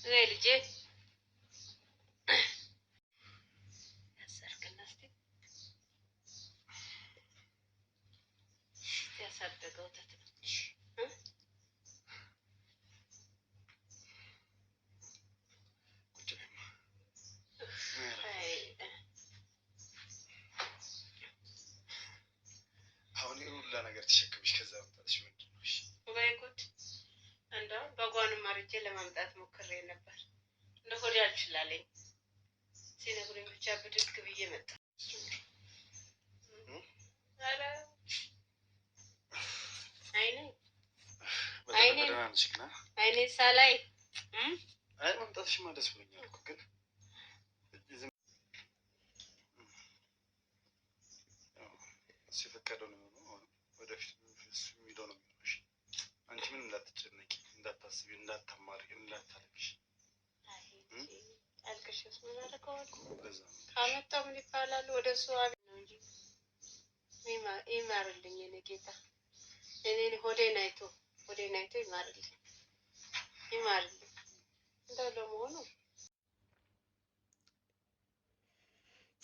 ልጄ ያሰርክና ያሳደገው ተትች አሁን ሁላ ነገር ተሸክምሽ ከዛ ወጣሽ ምንድነው? እሺ ወይ ጉድ! እንደው በጓንም አርጄ ለማምጣት ሞክሬ ነበር። ለሆዴ አልችላለኝ ሲነግሩኝ ብቻ ብድግ ብዬ መጣ። አረ አይኔ ሳላይ አይ መምጣትሽማ ደስ ብሎኛል እኮ ግን ሲፈቀደው ነው ወደፊት የሚለው ነው የሚሆነው። አንቺ ምን እንዳትጨነቂ፣ እንዳታስቢ፣ እንዳታማሪ፣ እንዳታለቅሽ። አልቅሽስ ምን አደረገዋል? ካመጣው ምን ይባላል? ወደ እሱ አቤት ነው እንጂ ይማርልኝ የኔ ጌታ። እኔን ሆዴን አይቶ ይማርልኝ እንደው ለመሆኑ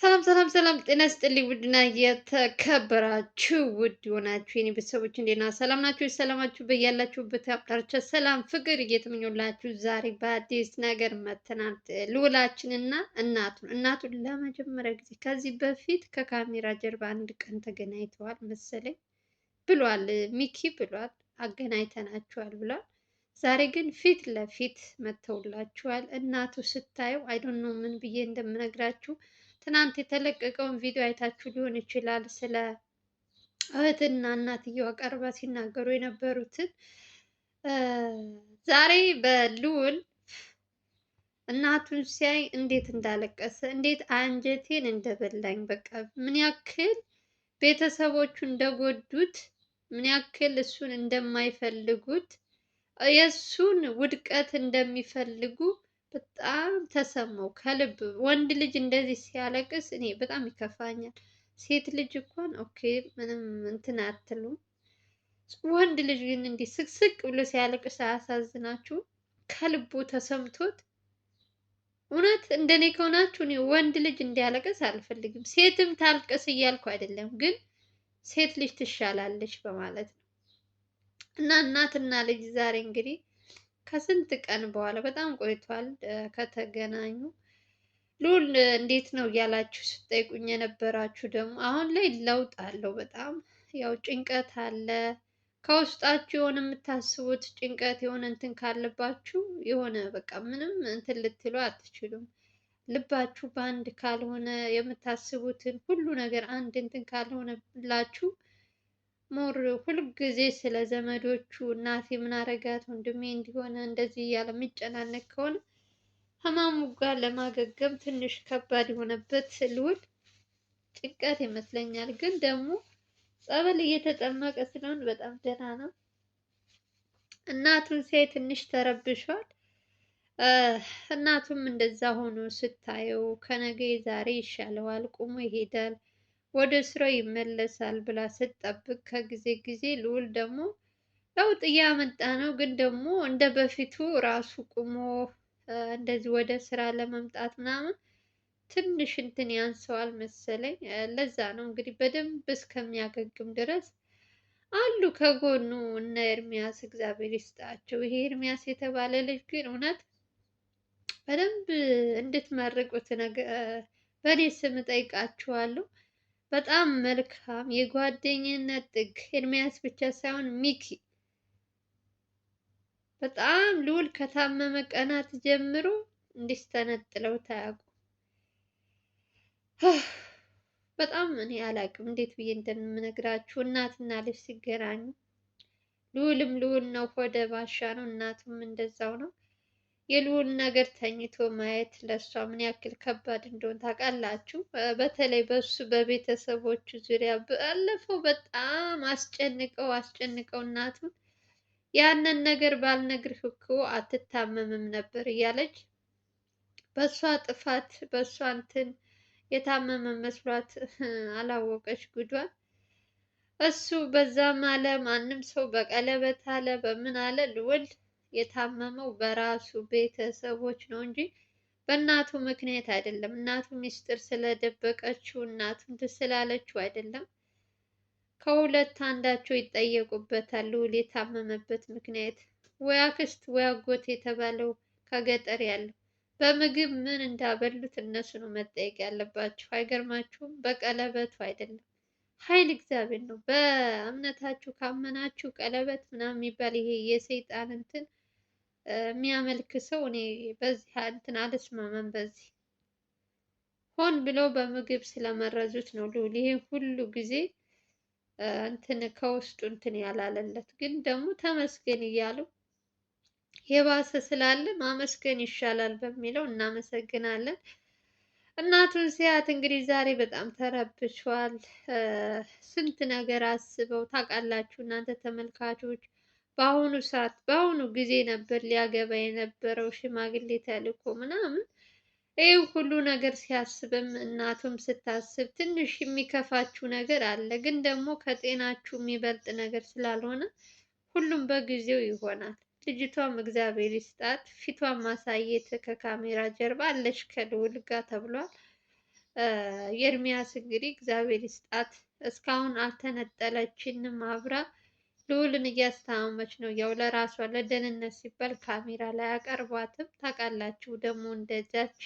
ሰላም ጤና ይስጥልኝ። ውድና የተከበራችሁ ውድ የሆናችሁ የኔ ቤተሰቦች እንዴት ናችሁ? ሰላም ናችሁ? ሰላማችሁ በያላችሁበት አቅጣጫ ሰላም ፍቅር እየተመኘሁላችሁ ዛሬ በአዲስ ነገር መተናል። ልዑላችንና እናቱን ለመጀመሪያ ጊዜ ከዚህ በፊት ከካሜራ ጀርባ አንድ ቀን ተገናኝተዋል መሰለኝ ብሏል፣ ሚኪ ብሏል፣ አገናኝተናቸዋል ብሏል። ዛሬ ግን ፊት ለፊት መተውላችኋል። እናቱ ስታየው አይዶን ነው ምን ብዬ እንደምነግራችሁ። ትናንት የተለቀቀውን ቪዲዮ አይታችሁ ሊሆን ይችላል። ስለ እህትና እናትየዋ ቀርባ ሲናገሩ የነበሩትን ዛሬ በልዑል እናቱን ሲያይ እንዴት እንዳለቀሰ እንዴት አንጀቴን እንደበላኝ በቃ ምን ያክል ቤተሰቦቹ እንደጎዱት ምን ያክል እሱን እንደማይፈልጉት የእሱን ውድቀት እንደሚፈልጉ በጣም ተሰማው ከልብ። ወንድ ልጅ እንደዚህ ሲያለቅስ እኔ በጣም ይከፋኛል። ሴት ልጅ እንኳን ኦኬ ምንም እንትን አትሉም። ወንድ ልጅ ግን እንዲህ ስቅስቅ ብሎ ሲያለቅስ አያሳዝናችሁ? ከልቡ ተሰምቶት እውነት እንደኔ ከሆናችሁ እኔ ወንድ ልጅ እንዲያለቅስ አልፈልግም። ሴትም ታልቅስ እያልኩ አይደለም፣ ግን ሴት ልጅ ትሻላለች በማለት ነው። እና እናትና ልጅ ዛሬ እንግዲህ ከስንት ቀን በኋላ በጣም ቆይቷል ከተገናኙ። ልዑል እንዴት ነው እያላችሁ ስጠይቁኝ የነበራችሁ ደግሞ አሁን ላይ ለውጥ አለው በጣም ያው ጭንቀት አለ ከውስጣችሁ የሆነ የምታስቡት ጭንቀት የሆነ እንትን ካለባችሁ የሆነ በቃ ምንም እንትን ልትሉ አትችሉም። ልባችሁ በአንድ ካልሆነ የምታስቡትን ሁሉ ነገር አንድ እንትን ካልሆነላችሁ ሞር ሁልጊዜ ስለ ዘመዶቹ እናቴ ምን አረጋት ወንድሜ እንዲሆነ እንደዚህ እያለ የሚጨናነቅ ከሆነ ህመሙ ጋር ለማገገም ትንሽ ከባድ የሆነበት ልዑል ጭንቀት ይመስለኛል። ግን ደግሞ ጸበል እየተጠመቀ ስለሆነ በጣም ደህና ነው። እናቱን ሲያይ ትንሽ ተረብሿል። እናቱም እንደዛ ሆኖ ስታየው ከነገ ዛሬ ይሻለዋል፣ ቁሞ ይሄዳል፣ ወደ ስራው ይመለሳል ብላ ስትጠብቅ ከጊዜ ጊዜ ልዑል ደግሞ ለውጥ እያመጣ ነው። ግን ደግሞ እንደ በፊቱ ራሱ ቁሞ እንደዚህ ወደ ስራ ለመምጣት ምናምን ትንሽ እንትን ያንሰዋል መሰለኝ። ለዛ ነው እንግዲህ በደንብ እስከሚያገግም ድረስ አሉ ከጎኑ እነ ኤርሚያስ እግዚአብሔር ይስጣቸው። ይሄ ኤርሚያስ የተባለ ልጅ ግን እውነት በደንብ እንድትመርቁት በእኔ ስም እጠይቃችኋለሁ። በጣም መልካም የጓደኝነት ጥግ ኤርሚያስ ብቻ ሳይሆን ሚኪ በጣም ልዑል ከታመመ ቀናት ጀምሮ እንዲስተነጥለው ታያቁ። በጣም እኔ አላቅም እንዴት ብዬ እንደምነግራችሁ። እናትና ልጅ ሲገናኙ ልዑልም ልዑል ነው፣ ሆደ ባሻ ነው። እናቱም እንደዛው ነው። የልዑል ነገር ተኝቶ ማየት ለእሷ ምን ያክል ከባድ እንደሆነ ታውቃላችሁ። በተለይ በሱ በቤተሰቦቹ ዙሪያ ባለፈው በጣም አስጨንቀው እናቱን ያንን ነገር ባልነግርህ እኮ አትታመምም ነበር እያለች በእሷ ጥፋት በእሷ እንትን የታመመ መስሏት አላወቀች ጉዷን። እሱ በዛም አለ ማንም ሰው በቀለበት አለ በምን አለ ልዑል የታመመው በራሱ ቤተሰቦች ነው እንጂ በእናቱ ምክንያት አይደለም። እናቱ ሚስጥር ስለደበቀችው እናቱ እንትን ስላለችው አይደለም። ከሁለት አንዳቸው ይጠየቁበታል። ልዑል የታመመበት ምክንያት ወይ አክስት ወይ አጎት የተባለው ከገጠር ያለው በምግብ ምን እንዳበሉት እነሱ ነው መጠየቅ ያለባቸው። አይገርማችሁም? በቀለበቱ አይደለም። ኃይል እግዚአብሔር ነው። በእምነታችሁ ካመናችሁ ቀለበት ምናምን የሚባል ይሄ የሰይጣን እንትን የሚያመልክ ሰው እኔ በዚህ እንትን አልስማማም። በዚህ ሆን ብለው በምግብ ስለመረዙት ነው ልዑል ይሄ ሁሉ ጊዜ እንትን ከውስጡ እንትን ያላለለት። ግን ደግሞ ተመስገን እያሉ የባሰ ስላለ ማመስገን ይሻላል በሚለው እናመሰግናለን። እናቱን ሲያት እንግዲህ ዛሬ በጣም ተረብሿል። ስንት ነገር አስበው ታውቃላችሁ እናንተ ተመልካቾች። በአሁኑ ሰዓት በአሁኑ ጊዜ ነበር ሊያገባ የነበረው ሽማግሌ ተልኮ ምናምን። ይህ ሁሉ ነገር ሲያስብም እናቱም ስታስብ ትንሽ የሚከፋችሁ ነገር አለ። ግን ደግሞ ከጤናችሁ የሚበልጥ ነገር ስላልሆነ ሁሉም በጊዜው ይሆናል። ልጅቷም እግዚአብሔር ይስጣት። ፊቷን ማሳየት ከካሜራ ጀርባ አለች ከልዑል ጋር ተብሏል። የኤርሚያስ እንግዲህ እግዚአብሔር ይስጣት። እስካሁን አልተነጠለችንም አብራ ልዑልን እያስታመመች ነው። ያው ለራሷ ለደህንነት ሲባል ካሜራ ላይ አቀርቧትም። ታውቃላችሁ ደግሞ እንደዛች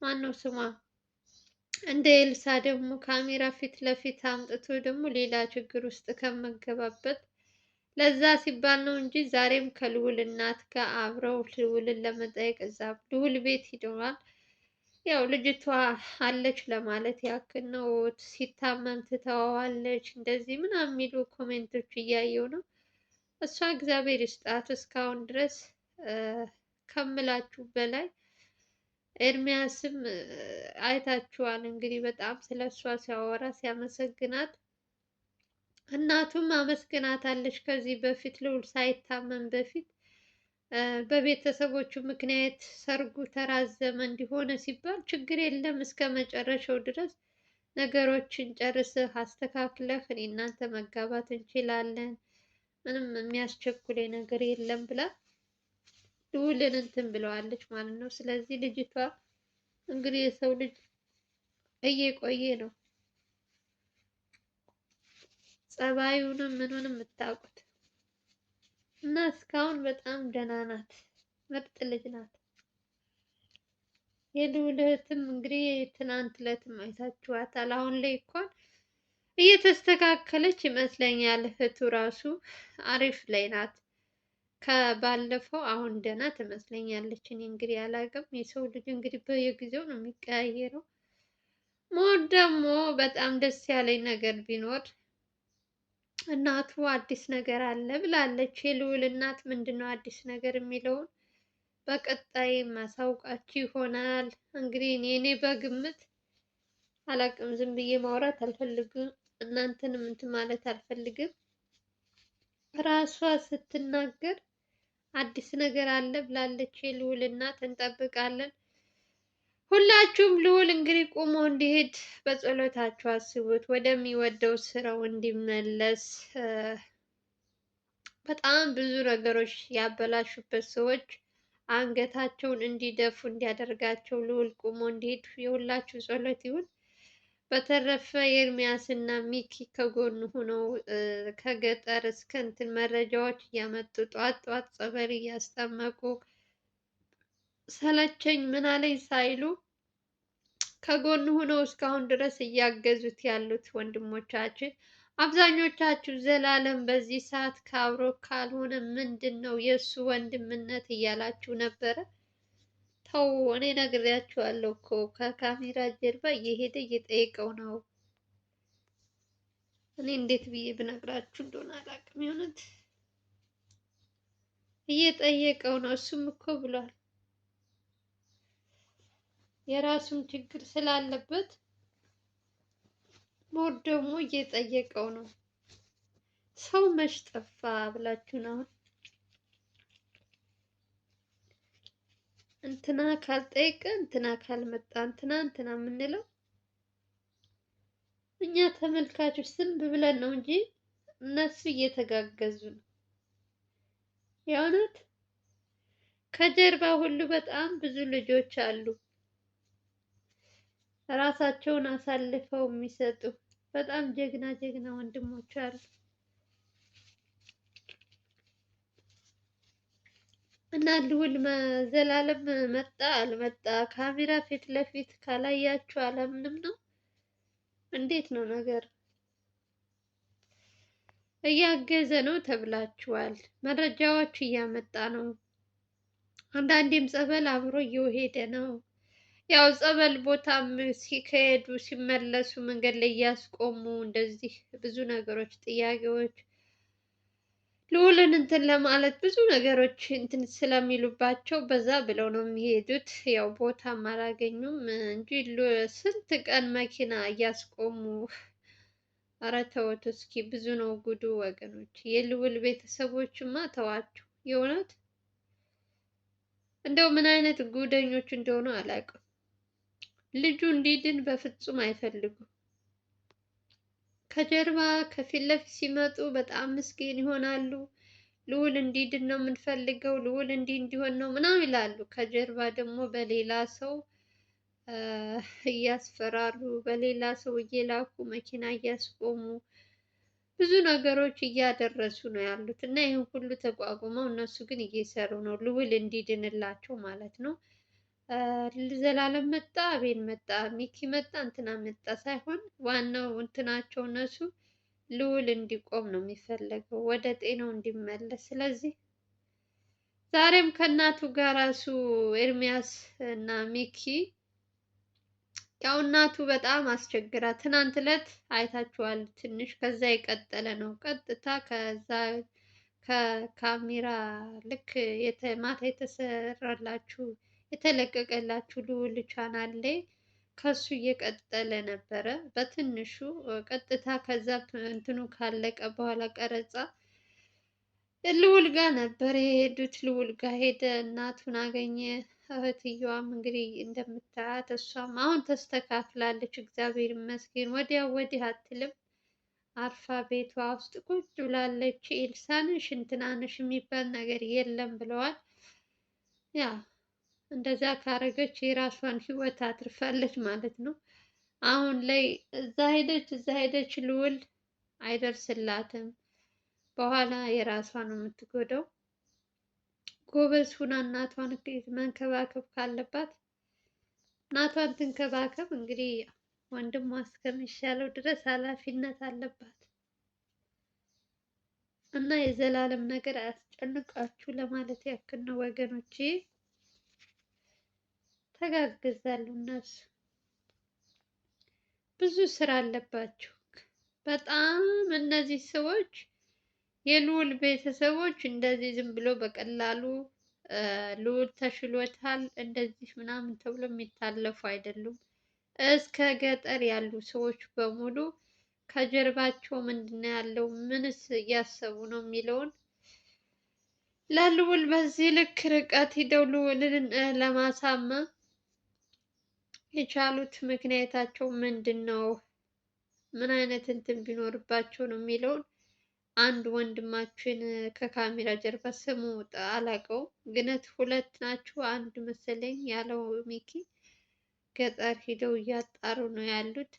ማነው ስሟ እንደ ኤልሳ ደግሞ ካሜራ ፊት ለፊት አምጥቶ ደግሞ ሌላ ችግር ውስጥ ከመገባበት ለዛ ሲባል ነው እንጂ ዛሬም ከልዑል እናት ጋር አብረው ልዑልን ለመጠየቅ እዛ ልዑል ቤት ሂደዋል። ያው ልጅቷ አለች ለማለት ያክል ነው። ሲታመም ትተዋዋለች እንደዚህ ምናምን የሚሉ ኮሜንቶች እያየው ነው። እሷ እግዚአብሔር ይስጣት እስካሁን ድረስ ከምላችሁ በላይ። ኤርሚያስም አይታችኋል እንግዲህ በጣም ስለ እሷ ሲያወራ ሲያመሰግናት፣ እናቱም አመስግናታለች። ከዚህ በፊት ልዑል ሳይታመም በፊት በቤተሰቦቹ ምክንያት ሰርጉ ተራዘመ እንዲሆነ ሲባል ችግር የለም እስከ መጨረሻው ድረስ ነገሮችን ጨርሰህ አስተካክለህ እኔ እናንተ መጋባት እንችላለን፣ ምንም የሚያስቸኩለኝ ነገር የለም ብላ ልዑልን እንትን ብለዋለች ማለት ነው። ስለዚህ ልጅቷ እንግዲህ የሰው ልጅ እየቆየ ነው ጸባዩንም ምኑንም የምታውቁት እና እስካሁን በጣም ደህና ናት። ምርጥ ልጅ ናት። የልዑል እህትም እንግዲህ ትናንት ዕለትም አይታችኋታል። አሁን ላይ እንኳን እየተስተካከለች ይመስለኛል። እህቱ ራሱ አሪፍ ላይ ናት። ከባለፈው አሁን ደህና ትመስለኛለች። እኔ እንግዲህ አላውቅም። የሰው ልጅ እንግዲህ በየጊዜው ነው የሚቀያየረው። ሞት ደግሞ በጣም ደስ ያለኝ ነገር ቢኖር እናቱ አዲስ ነገር አለ ብላለች። የልዑል እናት ምንድን ነው አዲስ ነገር የሚለውን በቀጣይ ማሳውቃችሁ ይሆናል። እንግዲህ እኔ በግምት አላውቅም፣ ዝም ብዬ ማውራት አልፈልግም፣ እናንተንም እንትን ማለት አልፈልግም። ራሷ ስትናገር አዲስ ነገር አለ ብላለች የልዑል እናት። እንጠብቃለን። ሁላችሁም ልዑል እንግዲህ ቁሞ እንዲሄድ በጸሎታችሁ አስቡት፣ ወደሚወደው ስራው እንዲመለስ። በጣም ብዙ ነገሮች ያበላሹበት ሰዎች አንገታቸውን እንዲደፉ እንዲያደርጋቸው ልዑል ቁሞ እንዲሄድ የሁላችሁ ጸሎት ይሁን። በተረፈ ኤርሚያስ እና ሚኪ ከጎኑ ሆነው ከገጠር እስከ እንትን መረጃዎች እያመጡ ጧት ጧት ጸበል እያስጠመቁ ሰለቸኝ ምን አለኝ ሳይሉ ከጎኑ ሆነው እስካሁን ድረስ እያገዙት ያሉት ወንድሞቻችን። አብዛኞቻችሁ ዘላለም በዚህ ሰዓት ከአብሮ ካልሆነ ምንድን ነው የእሱ ወንድምነት እያላችሁ ነበረ። ተው፣ እኔ ነግሬያችኋለሁ እኮ ከካሜራ ጀርባ እየሄደ እየጠየቀው ነው። እኔ እንዴት ብዬ ብነግራችሁ እንደሆነ አላውቅም። የሆነት እየጠየቀው ነው። እሱም እኮ ብሏል የራሱን ችግር ስላለበት ሞር ደግሞ እየጠየቀው ነው። ሰው መች ጠፋ ብላችሁ ነው አሁን እንትና ካልጠየቀ እንትና ካልመጣ እንትና የምንለው? እኛ ተመልካቾች ዝም ብለን ነው እንጂ እነሱ እየተጋገዙ ነው። የእውነት ከጀርባ ሁሉ በጣም ብዙ ልጆች አሉ ራሳቸውን አሳልፈው የሚሰጡ በጣም ጀግና ጀግና ወንድሞች አሉ። እና ልዑል ዘላለም መጣ አልመጣ ካሜራ ፊት ለፊት ካላያችሁ አላምንም ነው። እንዴት ነው ነገር? እያገዘ ነው ተብላችኋል። መረጃዎች እያመጣ ነው። አንዳንዴም ጸበል አብሮ እየሄደ ነው። ያው ጸበል ቦታም ሲከሄዱ ሲመለሱ መንገድ ላይ እያስቆሙ እንደዚህ ብዙ ነገሮች ጥያቄዎች ልዑልን እንትን ለማለት ብዙ ነገሮች እንትን ስለሚሉባቸው በዛ ብለው ነው የሚሄዱት። ያው ቦታም አላገኙም እንጂ ስንት ቀን መኪና እያስቆሙ። ኧረ ተውት እስኪ ብዙ ነው ጉዱ ወገኖች። የልዑል ቤተሰቦችማ ተዋቸው የእውነት እንደው ምን አይነት ጉደኞች እንደሆኑ አላውቅም። ልጁ እንዲድን በፍጹም አይፈልጉም። ከጀርባ ከፊት ለፊት ሲመጡ በጣም ምስኪን ይሆናሉ። ልዑል እንዲድን ነው የምንፈልገው፣ ልዑል እንዲህ እንዲሆን ነው ምናምን ይላሉ። ከጀርባ ደግሞ በሌላ ሰው እያስፈራሩ፣ በሌላ ሰው እየላኩ መኪና እያስቆሙ ብዙ ነገሮች እያደረሱ ነው ያሉት እና ይህን ሁሉ ተቋቁመው እነሱ ግን እየሰሩ ነው ልዑል እንዲድንላቸው ማለት ነው። ዘላለም መጣ፣ አቤል መጣ፣ ሚኪ መጣ፣ እንትና መጣ ሳይሆን ዋናው እንትናቸው እነሱ ልዑል እንዲቆም ነው የሚፈለገው፣ ወደ ጤናው እንዲመለስ። ስለዚህ ዛሬም ከእናቱ ጋር ራሱ ኤርሚያስ እና ሚኪ ያው እናቱ በጣም አስቸግራ ትናንት ዕለት አይታችኋል። ትንሽ ከዛ የቀጠለ ነው። ቀጥታ ከዛ ከካሜራ ልክ ማታ የተሰራላችሁ የተለቀቀላችሁ ልዑል ቻናል ላይ ከሱ እየቀጠለ ነበረ። በትንሹ ቀጥታ ከዛ እንትኑ ካለቀ በኋላ ቀረጻ ልዑል ጋር ነበር የሄዱት። ልዑል ጋር ሄደ፣ እናቱን አገኘ። እህትየዋም እንግዲህ እንደምታያት እሷም አሁን ተስተካክላለች፣ እግዚአብሔር ይመስገን። ወዲያ ወዲህ አትልም፣ አርፋ ቤቷ ውስጥ ቁጭ ብላለች። ኤልሳንሽ እንትናንሽ የሚባል ነገር የለም ብለዋል። ያ እንደዛ ካረገች የራሷን ህይወት አትርፋለች ማለት ነው። አሁን ላይ እዛ ሄደች ልዑል አይደርስላትም። በኋላ የራሷ ነው የምትጎዳው። ጎበዝ ሁና እናቷን መንከባከብ ካለባት እናቷን ትንከባከብ። እንግዲህ ወንድሟ እስከሚሻለው ድረስ ኃላፊነት አለባት እና የዘላለም ነገር አያስጨንቃችሁ ለማለት ያክል ነው ወገኖቼ። ተጋግዛሉ እነሱ ብዙ ስራ አለባቸው በጣም እነዚህ ሰዎች የልዑል ቤተሰቦች እንደዚህ ዝም ብሎ በቀላሉ ልዑል ተሽሎታል እንደዚህ ምናምን ተብሎ የሚታለፉ አይደሉም። እስከ ገጠር ያሉ ሰዎች በሙሉ ከጀርባቸው ምንድነው ያለው፣ ምንስ እያሰቡ ነው የሚለውን ለልዑል በዚህ ልክ ርቀት ሂደው ልዑልን ለማሳመን የቻሉት ምክንያታቸው ምንድን ነው፣ ምን አይነት እንትን ቢኖርባቸው ነው የሚለውን አንድ ወንድማችን ከካሜራ ጀርባ ስሙ አላውቀውም፣ ግነት ሁለት ናቸው አንድ መሰለኝ ያለው ሚኪ ገጠር ሂደው እያጣሩ ነው ያሉት።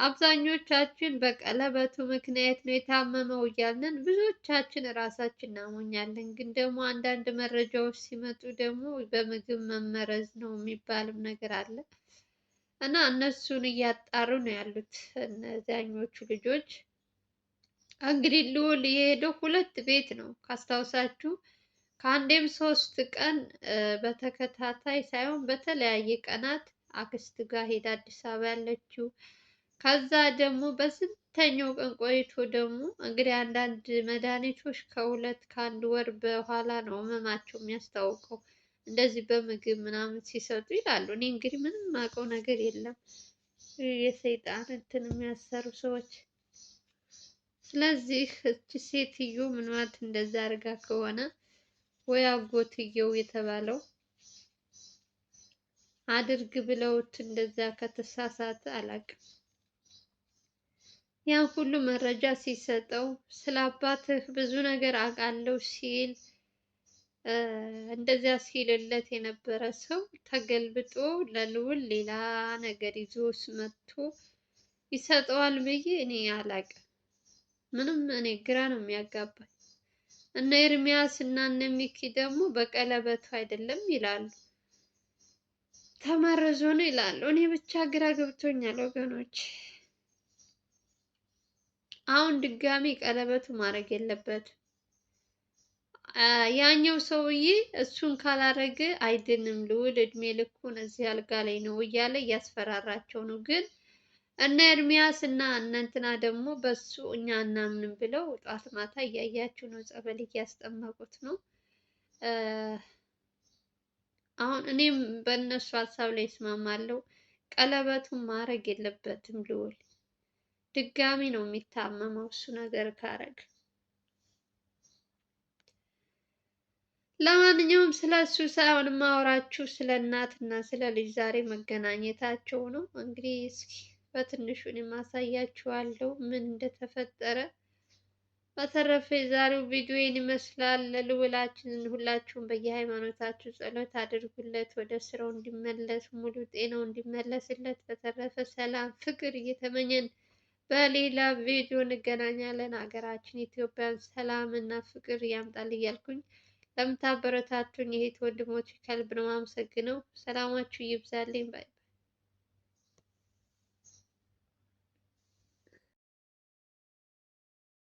አብዛኞቻችን በቀለበቱ ምክንያት ነው የታመመው እያልን ብዙዎቻችን ራሳችን እናሞኛለን። ግን ደግሞ አንዳንድ መረጃዎች ሲመጡ ደግሞ በምግብ መመረዝ ነው የሚባልም ነገር አለ እና እነሱን እያጣሩ ነው ያሉት እነዚያኞቹ ልጆች። እንግዲህ ልዑል የሄደው ሁለት ቤት ነው ካስታውሳችሁ፣ ከአንዴም 3 ቀን በተከታታይ ሳይሆን በተለያየ ቀናት አክስት ጋር ሄዳ አዲስ አበባ ያለችው። ከዛ ደግሞ በስንተኛው ቀን ቆይቶ ደግሞ እንግዲህ አንዳንድ መድኃኒቶች ከአንድ ወር በኋላ ነው ህመማቸው የሚያስታውቀው እንደዚህ በምግብ ምናምን ሲሰጡ ይላሉ። እኔ እንግዲህ ምንም የማውቀው ነገር የለም የሰይጣን እንትን የሚያሰሩ ሰዎች። ስለዚህ እቺ ሴትዮ ምናልባት እንደዛ አድርጋ ከሆነ ወይ አጎትየው የተባለው አድርግ ብለውት እንደዛ ከተሳሳተ አላውቅም። ያን ሁሉ መረጃ ሲሰጠው ስለ አባትህ ብዙ ነገር አውቃለሁ ሲል እንደዚያ ሲልለት የነበረ ሰው ተገልብጦ ለልዑል ሌላ ነገር ይዞስ መጥቶ ይሰጠዋል ብዬ እኔ አላቅም። ምንም እኔ ግራ ነው የሚያጋባኝ። እነ ኤርሚያስ እና እነ ሚኪ ደግሞ በቀለበቱ አይደለም ይላሉ፣ ተመርዞ ነው ይላሉ። እኔ ብቻ ግራ ገብቶኛል ወገኖች። አሁን ድጋሚ ቀለበቱ ማድረግ የለበትም። ያኛው ሰውዬ እሱን ካላረገ አይድንም ልዑል እድሜ ልኩን እዚህ አልጋ ላይ ነው እያለ እያስፈራራቸው ነው። ግን እነ ኤርሚያስ እና እነ እንትና ደግሞ በሱ እኛ እናምንም ብለው ጧት ማታ እያያችሁ ነው፣ ጸበል እያስጠመቁት ነው። አሁን እኔም በእነሱ ሀሳብ ላይ እስማማለሁ። ቀለበቱን ማድረግ የለበትም ልዑል። ድጋሚ ነው የሚታመመው እሱ ነገር ካረገ። ለማንኛውም ስለ እሱ ሳይሆን ማወራችሁ ስለ እናትና ስለ ልጅ ዛሬ መገናኘታቸው ነው። እንግዲህ እስኪ በትንሹ እኔም አሳያችኋለሁ ምን እንደተፈጠረ። በተረፈ የዛሬው ቪዲዮ ይህን ይመስላል። ልዑላችንን ሁላችሁም በየሃይማኖታችሁ ጸሎት አድርጉለት፣ ወደ ስራው እንዲመለስ ሙሉ ጤናው እንዲመለስለት። በተረፈ ሰላም ፍቅር እየተመኘን በሌላ ቪዲዮ እንገናኛለን። ሀገራችን ኢትዮጵያን ሰላም እና ፍቅር ያምጣል እያልኩኝ ለምታበረታቱኝ የእህት ወንድሞች ከልብ ነው አመሰግነው። ሰላማችሁ ይብዛልኝ ባይ